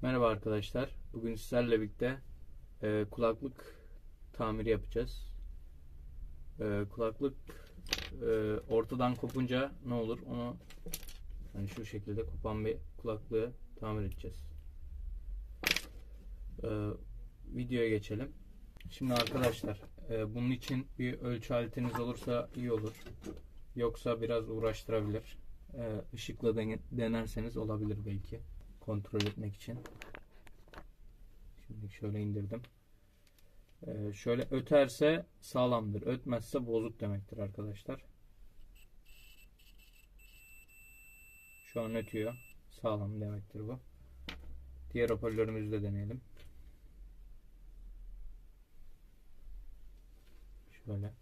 Merhaba arkadaşlar. Bugün sizlerle birlikte kulaklık tamiri yapacağız. Kulaklık ortadan kopunca ne olur? Onu yani şu şekilde kopan bir kulaklığı tamir edeceğiz. E, Videoya geçelim. Şimdi arkadaşlar bunun için bir ölçü aletiniz olursa iyi olur. Yoksa biraz uğraştırabilir. Işıkla denerseniz olabilir belki. Kontrol etmek için. Şimdi şöyle indirdim. Şöyle öterse sağlamdır. Ötmezse bozuk demektir arkadaşlar. Şu an ötüyor. Sağlam demektir bu. Diğer hoparlörümüzü de deneyelim. Şöyle.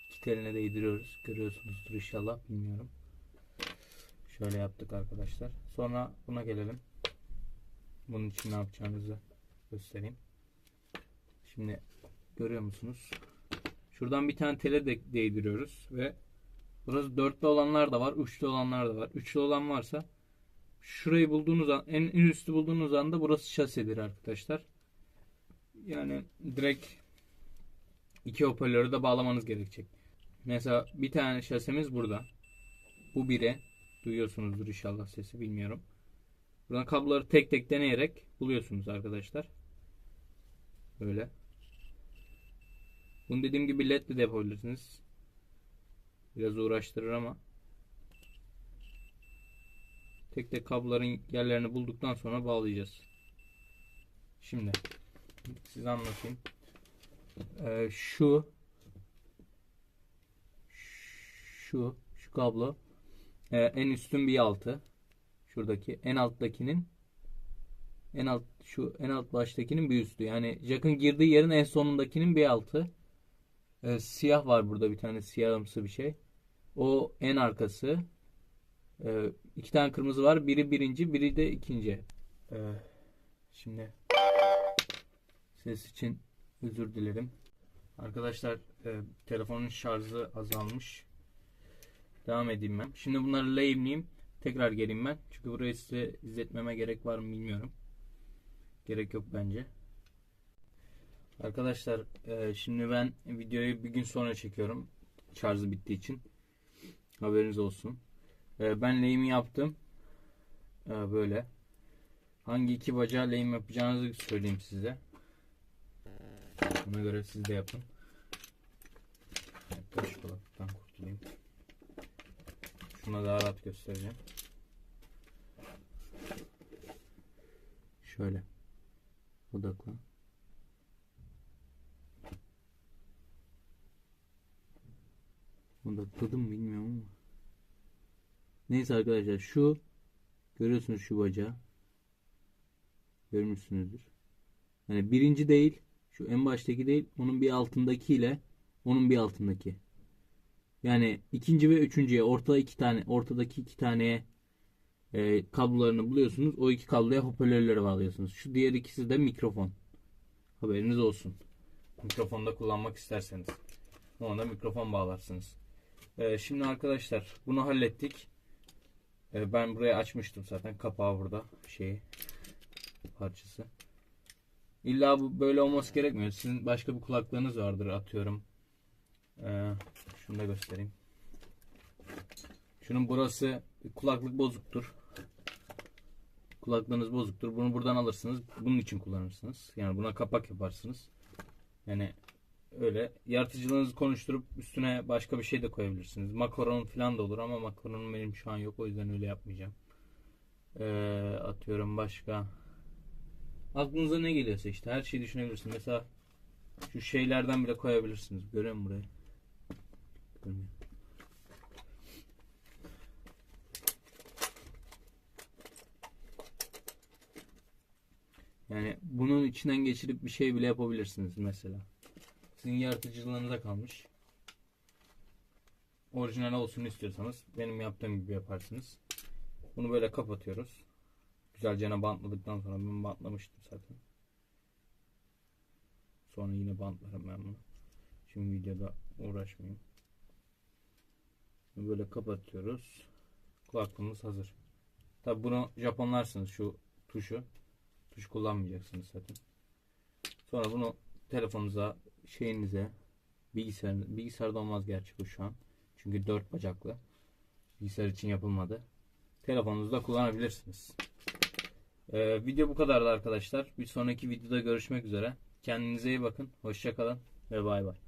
İki teline değdiriyoruz. Görüyorsunuzdur inşallah. Bilmiyorum. Şöyle yaptık arkadaşlar. Sonra buna gelelim. Bunun için ne yapacağımızı göstereyim. Şimdi görüyor musunuz? Şuradan bir tane tele değdiriyoruz ve burası dörtlü olanlar da var, üçlü olanlar da var. Üçlü olan varsa şurayı bulduğunuz an, en üstü bulduğunuz anda burası şasidir arkadaşlar. Yani direkt iki hoparlörü de bağlamanız gerekecek. Mesela bir tane şasemiz burada. Bu biri. Duyuyorsunuzdur inşallah sesi, bilmiyorum. Buradan kabloları tek tek deneyerek buluyorsunuz arkadaşlar. Böyle. Bunu dediğim gibi ledle de yapabilirsiniz. Biraz uğraştırır ama tek tek kabloların yerlerini bulduktan sonra bağlayacağız. Şimdi size anlatayım. Şu kablo en üstün bir altı. Şuradaki en alttakinin en alt baştakinin bir üstü. Yani jack'ın girdiği yerin en sonundakinin bir altı. Siyah var burada, bir tane siyahımsı bir şey. O en arkası. İki tane kırmızı var. Biri birinci, biri de ikinci. Şimdi ses için özür dilerim. Arkadaşlar telefonun şarjı azalmış. Devam edeyim ben. Şimdi bunları lehimleyeyim. Tekrar geleyim ben. Çünkü burayı size izletmeme gerek var mı bilmiyorum. Gerek yok bence. Arkadaşlar şimdi ben videoyu bir gün sonra çekiyorum. Şarjı bittiği için. Haberiniz olsun. Ben lehimi yaptım. Böyle. Hangi iki bacağı lehim yapacağınızı söyleyeyim size. Ona göre siz de yapın. Hatta şu kulaklıktan kurtulayım. Şuna daha rahat göstereceğim. Şöyle. Odakla. Odakladım mı bilmiyorum ama. Neyse arkadaşlar, şu görüyorsunuz şu bacağı. Görmüşsünüzdür. Yani birinci değil. Şu en baştaki değil. Onun bir altındaki ile onun bir altındaki. Yani ikinci ve üçüncüye ortadaki iki taneye kablolarını buluyorsunuz. O iki kabloya hoparlörleri bağlıyorsunuz. Şu diğer ikisi de mikrofon. Haberiniz olsun. Mikrofonda kullanmak isterseniz. Ona da mikrofon bağlarsınız. Şimdi arkadaşlar bunu hallettik. Ben buraya açmıştım zaten. Kapağı burada. Parçası. İlla bu böyle olması gerekmiyor. Sizin başka bir kulaklığınız vardır atıyorum. Şunu da göstereyim. Şunun burası kulaklık bozuktur. Kulaklığınız bozuktur. Bunu buradan alırsınız. Bunun için kullanırsınız. Yani buna kapak yaparsınız. Yani öyle yaratıcılığınızı konuşturup üstüne başka bir şey de koyabilirsiniz. Makaron falan da olur ama makaronum benim şu an yok. O yüzden öyle yapmayacağım. Atıyorum başka. Aklınıza ne geliyorsa işte her şeyi düşünebilirsiniz. Mesela şu şeylerden bile koyabilirsiniz. Görüyor musun burayı? Görmüyor. Yani bunun içinden geçirip bir şey bile yapabilirsiniz mesela. Sizin yaratıcılığınıza kalmış. Orijinal olsun istiyorsanız benim yaptığım gibi yaparsınız. Bunu böyle kapatıyoruz. Güzelce bantladıktan sonra ben bantlamıştım zaten. Sonra yine bantlarım ben bunu. Şimdi videoda uğraşmayayım. Böyle kapatıyoruz. Kulaklığımız hazır. Tabi bunu Japonlarsınız, şu tuşu. Tuş kullanmayacaksınız zaten. Sonra bunu telefonunuza, şeyinize, bilgisayarda olmaz gerçi bu şu an. Çünkü 4 bacaklı. Bilgisayar için yapılmadı. Telefonunuzda kullanabilirsiniz. Video bu kadardı arkadaşlar. Bir sonraki videoda görüşmek üzere. Kendinize iyi bakın. Hoşça kalın ve bay bay.